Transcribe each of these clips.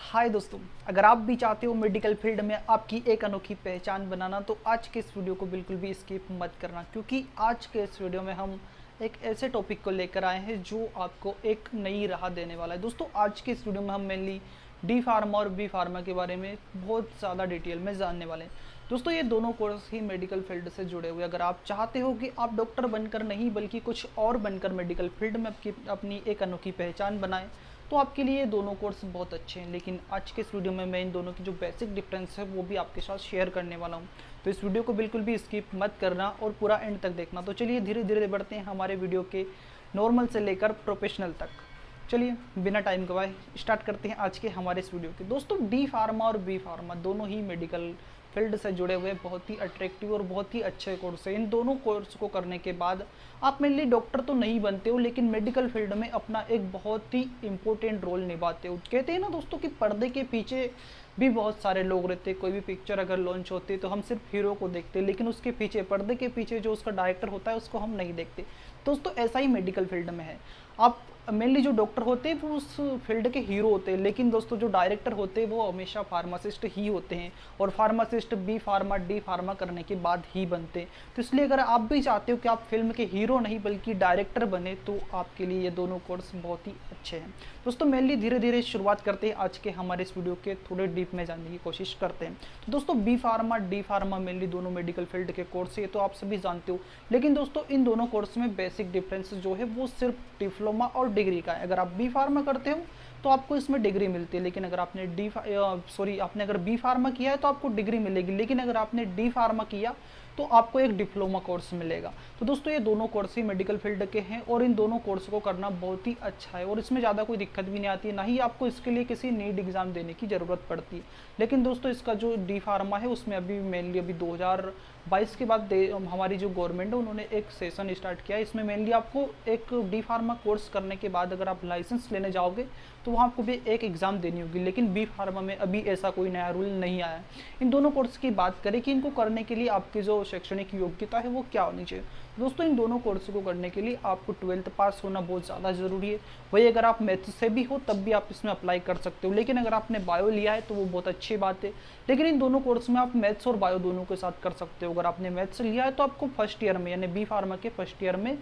हाय दोस्तों, अगर आप भी चाहते हो मेडिकल फील्ड में आपकी एक अनोखी पहचान बनाना तो आज के इस वीडियो को बिल्कुल भी स्किप मत करना, क्योंकि आज के इस वीडियो में हम एक ऐसे टॉपिक को लेकर आए हैं जो आपको एक नई राह देने वाला है। दोस्तों, आज के इस वीडियो में हम मेनली डी फार्मा और बी फार्मा के बारे में बहुत ज़्यादा डिटेल में जानने वाले हैं। दोस्तों, ये दोनों कोर्स ही मेडिकल फील्ड से जुड़े हुए। अगर आप चाहते हो कि आप डॉक्टर बनकर नहीं बल्कि कुछ और बनकर मेडिकल फील्ड में अपनी एक अनोखी पहचान बनाएं तो आपके लिए ये दोनों कोर्स बहुत अच्छे हैं। लेकिन आज के इस वीडियो में मैं इन दोनों की जो बेसिक डिफरेंस है वो भी आपके साथ शेयर करने वाला हूँ। तो इस वीडियो को बिल्कुल भी स्किप मत करना और पूरा एंड तक देखना। तो चलिए धीरे धीरे बढ़ते हैं हमारे वीडियो के नॉर्मल से लेकर प्रोफेशनल तक। चलिए बिना टाइम गवाए स्टार्ट करते हैं आज के हमारे इस वीडियो के। दोस्तों, डी फार्मा और बी फार्मा दोनों ही मेडिकल फील्ड से जुड़े हुए बहुत ही अट्रैक्टिव और बहुत ही अच्छे कोर्स है। इन दोनों कोर्स को करने के बाद आप मेनली डॉक्टर तो नहीं बनते हो, लेकिन मेडिकल फील्ड में अपना एक बहुत ही इंपॉर्टेंट रोल निभाते हो। कहते हैं ना दोस्तों कि पर्दे के पीछे भी बहुत सारे लोग रहते हैं। कोई भी पिक्चर अगर लॉन्च होती है तो हम सिर्फ हीरो को देखते हैं, लेकिन उसके पीछे पर्दे के पीछे जो उसका डायरेक्टर होता है उसको हम नहीं देखते। दोस्तों, ऐसा ही मेडिकल फील्ड में है। आप मेनली जो डॉक्टर होते हैं वो उस फील्ड के हीरो होते हैं, लेकिन दोस्तों जो डायरेक्टर होते हैं वो हमेशा फार्मासिस्ट ही होते हैं, और pharmacist B pharma D pharma करने के बाद ही बनते हैं। तो इसलिए अगर आप भी चाहते हो कि आप फिल्म के हीरो नहीं बल्कि डायरेक्टर बने तो आपके लिए ये दोनों कोर्स बहुत ही अच्छे हैं। दोस्तों, मेनली धीरे धीरे शुरुआत करते हैं आज के हमारे इस वीडियो के, थोड़े डीप में जानने की कोशिश करते हैं। तो दोस्तों, B pharma D pharma mainly दोनों मेडिकल फील्ड के कोर्स है, तो आप सभी जानते हो। लेकिन दोस्तों, इन दोनों कोर्स में बेसिक डिफरेंस जो है वो सिर्फ डिप्लोमा और डिग्री का है। अगर आप बी फार्मा करते हो तो आपको इसमें डिग्री मिलती है, लेकिन अगर आपने आपने अगर बी फार्मा किया है तो आपको डिग्री मिलेगी, लेकिन अगर आपने डी फार्मा किया तो आपको एक डिप्लोमा कोर्स मिलेगा। तो दोस्तों, ये दोनों कोर्स ही मेडिकल फील्ड के हैं और इन दोनों कोर्स को करना बहुत ही अच्छा है और इसमें ज़्यादा कोई दिक्कत भी नहीं आती है, ना ही आपको इसके लिए किसी नीट एग्जाम देने की ज़रूरत पड़ती है। लेकिन दोस्तों, इसका जो डी फार्मा है उसमें अभी मेनली 2022 के बाद हमारी जो गवर्नमेंट है उन्होंने एक सेशन स्टार्ट किया है। इसमें मेनली आपको एक डी फार्मा कोर्स करने के बाद अगर आप लाइसेंस लेने जाओगे तो वहाँ आपको भी एक एग्ज़ाम देनी होगी, लेकिन बी फार्मा में अभी ऐसा कोई नया रूल नहीं आया है। इन दोनों कोर्स की बात करें कि इनको करने के लिए आपकी जो शैक्षणिक योग्यता है वो क्या होनी चाहिए। दोस्तों, इन दोनों कोर्स को करने के लिए आपको 12th पास होना बहुत ज़्यादा ज़रूरी है। वही अगर आप मैथ्स से भी हो तब भी आप इसमें अप्लाई कर सकते हो, लेकिन अगर आपने बायो लिया है तो वो बहुत अच्छी बात है। लेकिन इन दोनों कोर्स में आप मैथ्स और बायो दोनों के साथ कर सकते हो। अगर आपने मैथ्स लिया है तो आपको फर्स्ट ईयर में यानी बी फार्मा के फर्स्ट ईयर में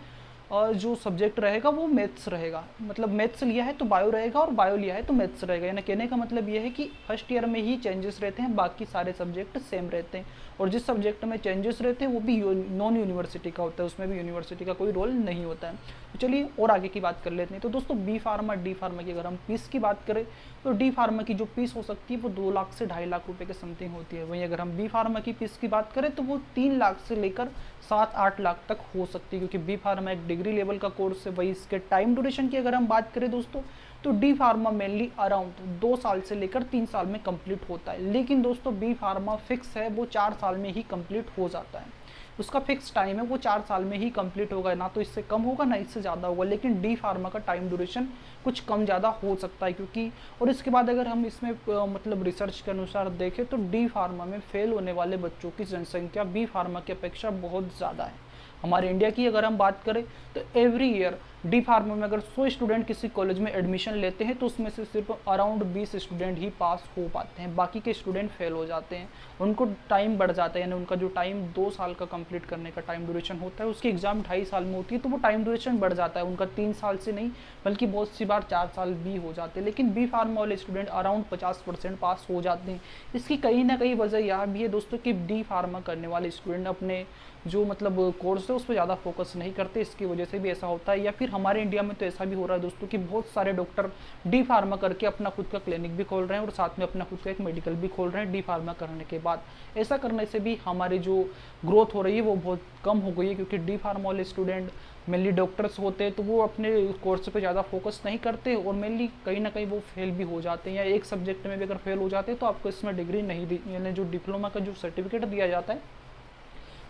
जो सब्जेक्ट रहेगा वो मैथ्स रहेगा। मतलब मैथ्स लिया है तो बायो रहेगा और बायो लिया है तो मैथ्स रहेगा। यानी कहने का मतलब ये है कि फर्स्ट ईयर में ही चेंजेस रहते हैं, बाकी सारे सब्जेक्ट सेम रहते हैं। और जिस सब्जेक्ट में चेंजेस रहते हैं वो भी नॉन यूनिवर्सिटी का होता है, उसमें भी यूनिवर्सिटी का कोई रोल नहीं होता है। तो चलिए और आगे की बात कर लेते हैं। तो दोस्तों, बी फार्मा डी फार्मा की अगर हम फीस की बात करें तो डी फार्मा की जो फीस हो सकती है वो 2 लाख से 2.5 लाख रुपए के समथिंग होती है। वहीं अगर हम बी फार्मा की फीस की बात करें तो वो 3 लाख से लेकर 7-8 लाख तक हो सकती है, क्योंकि बी फार्मा एक डिग्री लेवल का कोर्स है। वही इसके टाइम ड्यूरेशन की अगर हम बात करें दोस्तों तो डी फार्मा मेनली अराउंड 2 साल से लेकर 3 साल में कंप्लीट होता है, लेकिन दोस्तों बी फार्मा फिक्स है, वो 4 साल में ही कंप्लीट हो जाता है। उसका फिक्स टाइम है, वो 4 साल में ही कंप्लीट होगा, ना तो इससे कम होगा ना इससे ज़्यादा होगा। लेकिन डी फार्मा का टाइम ड्यूरेशन कुछ कम ज़्यादा हो सकता है, क्योंकि और इसके बाद अगर हम इसमें मतलब रिसर्च के अनुसार देखें तो डी फार्मा में फेल होने वाले बच्चों की जनसंख्या बी फार्मा की अपेक्षा बहुत ज़्यादा है। हमारे इंडिया की अगर हम बात करें तो एवरी ईयर डी फार्मा में अगर 100 स्टूडेंट किसी कॉलेज में एडमिशन लेते हैं तो उसमें से सिर्फ अराउंड 20 स्टूडेंट ही पास हो पाते हैं, बाकी के स्टूडेंट फेल हो जाते हैं। उनको टाइम बढ़ जाता है, यानी उनका जो टाइम 2 साल का कंप्लीट करने का टाइम ड्यूरेशन होता है उसकी एग्जाम 2.5 साल में होती है, तो वो टाइम ड्यूरेशन बढ़ जाता है उनका 3 साल से नहीं बल्कि बहुत सी बार 4 साल भी हो जाते हैं। लेकिन बी फार्मा वाले स्टूडेंट अराउंड 50% पास हो जाते हैं। इसकी कहीं ना कहीं वजह यह भी है दोस्तों कि डी फार्मा करने वाले स्टूडेंट अपने जो मतलब कोर्स है उस पर ज़्यादा फोकस नहीं करते, इसकी वजह से भी ऐसा होता है। या फिर हमारे इंडिया में तो ऐसा भी हो रहा है दोस्तों कि बहुत सारे डॉक्टर डी फार्मा करके अपना खुद का क्लिनिक भी खोल रहे हैं और साथ में अपना खुद का एक मेडिकल भी खोल रहे हैं डी फार्मा करने के बाद। ऐसा करने से भी हमारी जो ग्रोथ हो रही है वो बहुत कम हो गई है, क्योंकि डी फार्मा वाले स्टूडेंट मेनली डॉक्टर्स होते हैं तो वो अपने कोर्स पे ज़्यादा फोकस नहीं करते और मेनली कहीं ना कहीं वो फेल भी हो जाते हैं, या एक सब्जेक्ट में भी अगर फेल हो जाते हैं तो आपको इसमें डिग्री नहीं दी, यानी जो डिप्लोमा का जो सर्टिफिकेट दिया जाता है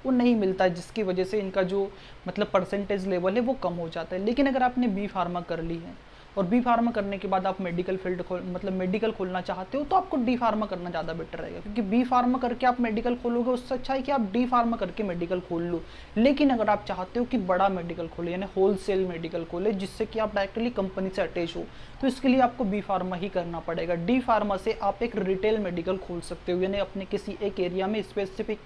वो नहीं मिलता है, जिसकी वजह से इनका जो मतलब परसेंटेज लेवल है वो कम हो जाता है। लेकिन अगर आपने बी फार्मा कर ली है, और बी फार्मा करने के बाद आप मेडिकल फील्ड मतलब मेडिकल खोलना चाहते हो तो आपको डी फार्मा करना ज़्यादा बेटर रहेगा, क्योंकि बी फार्मा करके आप मेडिकल खोलोगे उससे अच्छा है कि आप डी फार्मा करके मेडिकल खोल लो। लेकिन अगर आप चाहते हो कि बड़ा मेडिकल खोले यानी होलसेल मेडिकल खोले जिससे कि आप डायरेक्टली कंपनी से अटैच हो, तो इसके लिए आपको बी फार्मा ही करना पड़ेगा। डी फार्मा से आप एक रिटेल मेडिकल खोल सकते हो, यानी अपने किसी एक एरिया में स्पेसिफिक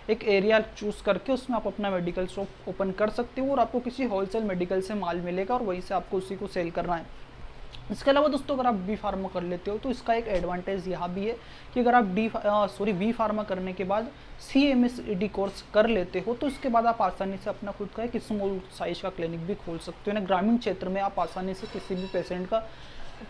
एक एरिया चूज करके उसमें आप अपना मेडिकल शॉप ओपन कर सकते हो और आपको किसी होलसेल मेडिकल से माल मिलेगा और वहीं से आपको उसी को सेल करना है। इसके अलावा दोस्तों अगर आप बी फार्मा कर लेते हो तो इसका एक एडवांटेज यहाँ भी है कि अगर आप बी फार्मा करने के बाद CMSED कोर्स कर लेते हो तो इसके बाद आप आसानी से अपना खुद का एक स्मॉल साइज का क्लिनिक भी खोल सकते हो ना। ग्रामीण क्षेत्र में आप आसानी से किसी भी पेशेंट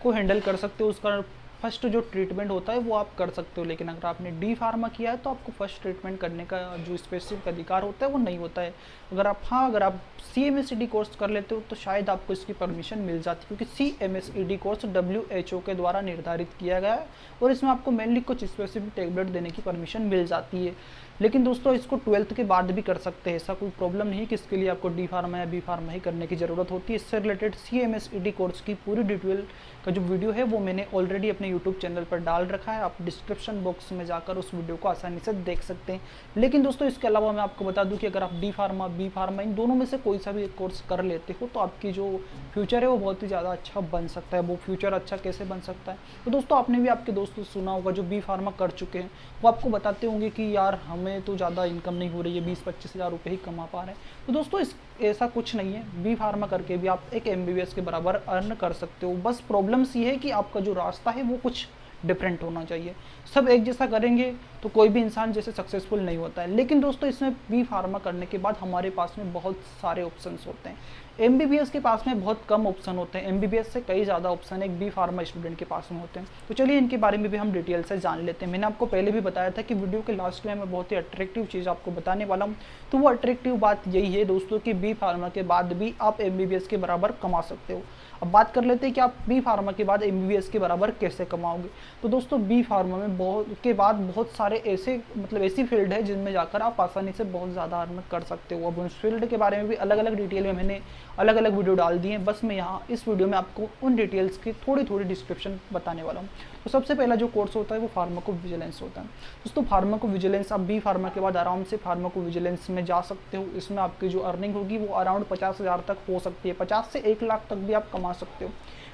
को हैंडल कर सकते हो, उसका फर्स्ट जो ट्रीटमेंट होता है वो आप कर सकते हो। लेकिन अगर आपने डी फार्मा किया है तो आपको फर्स्ट ट्रीटमेंट करने का जो स्पेसिफिक अधिकार होता है वो नहीं होता है। अगर आप CMSED कोर्स कर लेते हो तो शायद आपको इसकी परमिशन मिल जाती है, क्योंकि CMSED कोर्स WHO के द्वारा निर्धारित किया गया है और इसमें आपको मेनली कुछ स्पेसिफिक टैबलेट देने की परमिशन मिल जाती है। लेकिन दोस्तों इसको 12th के बाद भी कर सकते हैं, ऐसा कोई प्रॉब्लम नहीं कि इसके लिए आपको डी फार्मा या बी फार्मा ही करने की ज़रूरत होती है। इससे रिलेटेड CMSED कोर्स की पूरी डिटेल का जो वीडियो है वो मैंने ऑलरेडी अपने यूट्यूब चैनल पर डाल रखा है, आप डिस्क्रिप्शन बॉक्स में जाकर उस वीडियो को आसानी से देख सकते हैं। लेकिन दोस्तों इसके अलावा मैं आपको बता दूं कि अगर आप डी फार्मा बी फार्मा इन दोनों में से कोई सा भी एक कोर्स कर लेते हो तो आपकी जो फ्यूचर है वो बहुत ही ज़्यादा अच्छा बन सकता है। वो फ्यूचर अच्छा कैसे बन सकता है, तो दोस्तों आपने भी आपके दोस्तों से सुना होगा जो बी फार्मा कर चुके हैं, वो आपको बताते होंगे कि यार हमें तो ज़्यादा इनकम नहीं हो रही है, 20-25 हज़ार रुपये ही कमा पा रहे हैं। तो दोस्तों ऐसा कुछ नहीं है, बी फार्मा करके भी आप एक MBBS के बराबर अर्न कर सकते हो। बस प्रॉब्लम्स ये है कि आपका जो रास्ता है वो कुछ डिफरेंट होना चाहिए। सब एक जैसा करेंगे तो कोई भी इंसान जैसे सक्सेसफुल नहीं होता है। लेकिन दोस्तों इसमें बी फार्मा करने के बाद हमारे पास में बहुत सारे ऑप्शंस होते हैं। MBBS के पास में बहुत कम ऑप्शन होते हैं, MBBS से कई ज़्यादा ऑप्शन एक बी फार्मा स्टूडेंट के पास में होते हैं। तो चलिए इनके बारे में भी हम डिटेल से जान लेते हैं। मैंने आपको पहले भी बताया था कि वीडियो के लास्ट में मैं बहुत ही अट्रैक्टिव चीज़ आपको बताने वाला हूँ। तो वो अट्रैक्टिव बात यही है दोस्तों कि बी फार्मा के बाद भी आप MBBS के बराबर कमा सकते हो। अब बात कर लेते हैं कि आप बी फार्मा के बाद MBBS के बराबर कैसे कमाओगे। तो दोस्तों बी फार्मा में बहुत सारे ऐसी फील्ड है जिनमें जाकर आप आसानी से बहुत ज़्यादा अर्न कर सकते हो। अब उस फील्ड के बारे में भी अलग अलग डिटेल में मैंने अलग अलग वीडियो डाल दी हैं, बस मैं यहाँ इस वीडियो में आपको उन डिटेल्स की थोड़ी डिस्क्रिप्शन बताने वाला हूँ। तो सबसे पहला जो कोर्स होता है वो फार्माकोविजिलेंस होता है। दोस्तों फार्माकोविजिलेंस आप बी फार्मा के बाद आराम से फार्माकोविजिलेंस में जा सकते हो। इसमें आपकी जो अर्निंग होगी वो अराउंड 50,000 तक हो सकती है, 50 से 1 लाख तक भी आप कमा सकते हो।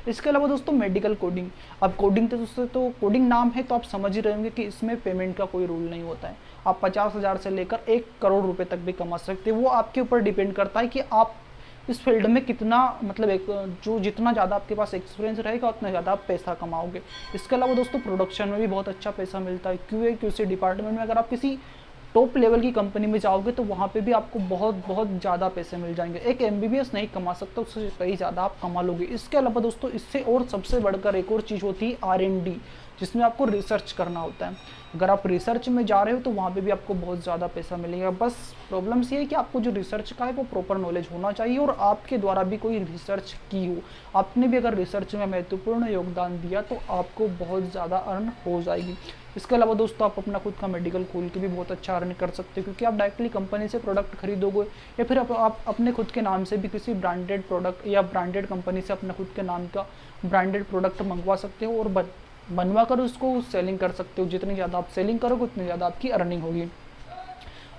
इसके अलावा दोस्तों मेडिकल कोडिंग, अब कोडिंग तो कोडिंग नाम है तो आप समझ ही रहे होंगे कि इसमें पेमेंट का कोई रूल नहीं होता है। आप 50,000 से लेकर 1 करोड़ रुपए तक भी कमा सकते हो। वो आपके ऊपर डिपेंड करता है कि आप इस फील्ड में कितना जितना ज़्यादा आपके पास एक्सपीरियंस रहेगा उतना ज़्यादा आप पैसा कमाओगे। इसके अलावा दोस्तों प्रोडक्शन में भी बहुत अच्छा पैसा मिलता है। QA/QC डिपार्टमेंट में अगर आप किसी टॉप लेवल की कंपनी में जाओगे तो वहाँ पे भी आपको बहुत ज़्यादा पैसे मिल जाएंगे। एक MBBS नहीं कमा सकता, उससे कहीं ज़्यादा आप कमा लोगे। इसके अलावा दोस्तों इससे और सबसे बढ़कर एक और चीज़ होती है R&D, जिसमें आपको रिसर्च करना होता है। अगर आप रिसर्च में जा रहे हो तो वहाँ पे भी आपको बहुत ज़्यादा पैसा मिलेगा। बस प्रॉब्लम्स ये है कि आपको जो रिसर्च का है वो प्रॉपर नॉलेज होना चाहिए और आपके द्वारा भी कोई रिसर्च की हो। आपने भी अगर रिसर्च में महत्वपूर्ण योगदान दिया तो आपको बहुत ज़्यादा अर्न हो जाएगी। इसके अलावा दोस्तों आप अपना खुद का मेडिकल खोल के भी बहुत अच्छा अर्न कर सकते हो, क्योंकि आप डायरेक्टली कंपनी से प्रोडक्ट खरीदोगे या फिर आप अपने खुद के नाम से भी किसी ब्रांडेड प्रोडक्ट या ब्रांडेड कंपनी से अपना खुद के नाम का ब्रांडेड प्रोडक्ट मंगवा सकते हो और बनवा कर उसको सेलिंग कर सकते हो। जितनी ज़्यादा आप सेलिंग करोगे उतनी ज़्यादा आपकी अर्निंग होगी।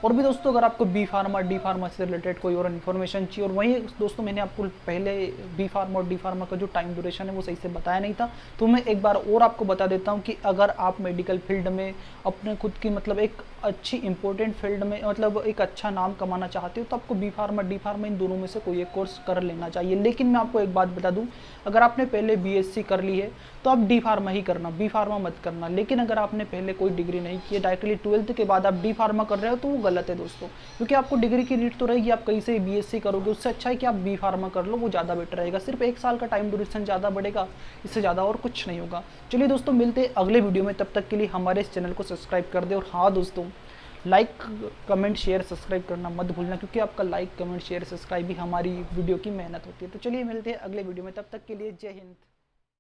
और भी दोस्तों अगर आपको बी फार्मा डी फार्मा से रिलेटेड कोई और इन्फॉर्मेशन चाहिए, और वहीं दोस्तों मैंने आपको पहले बी फार्मा और डी फार्मा का जो टाइम ड्यूरेशन है वो सही से बताया नहीं था, तो मैं एक बार और आपको बता देता हूँ कि अगर आप मेडिकल फील्ड में अपने खुद की एक अच्छी इंपॉर्टेंट फील्ड में एक अच्छा नाम कमाना चाहते हो तो आपको बी फार्मा डी फार्मा इन दोनों में से कोई एक कोर्स कर लेना चाहिए। लेकिन मैं आपको एक बात बता दूं, अगर आपने पहले BSc कर ली है तो आप डी फार्मा ही करना, बी फार्मा मत करना। लेकिन अगर आपने पहले कोई डिग्री नहीं की है, डायरेक्टली 12th के बाद आप डी फार्मा कर रहे हो तो वो गलत है दोस्तों, क्योंकि आपको डिग्री की नीड तो रहेगी, आप कहीं से BSc करोगे, उससे अच्छा है कि आप बी फार्मा कर लो, वो ज़्यादा बेटर रहेगा। सिर्फ 1 साल का टाइम ड्यूरेशन ज़्यादा बढ़ेगा, इससे ज़्यादा और कुछ नहीं होगा। चलिए दोस्तों मिलते हैं अगले वीडियो में, तब तक के लिए हमारे इस चैनल को सब्सक्राइब कर दे। और हाँ दोस्तों, लाइक कमेंट शेयर सब्सक्राइब करना मत भूलना, क्योंकि आपका लाइक कमेंट शेयर सब्सक्राइब भी हमारी वीडियो की मेहनत होती है। तो चलिए मिलते हैं अगले वीडियो में, तब तक के लिए जय हिंद।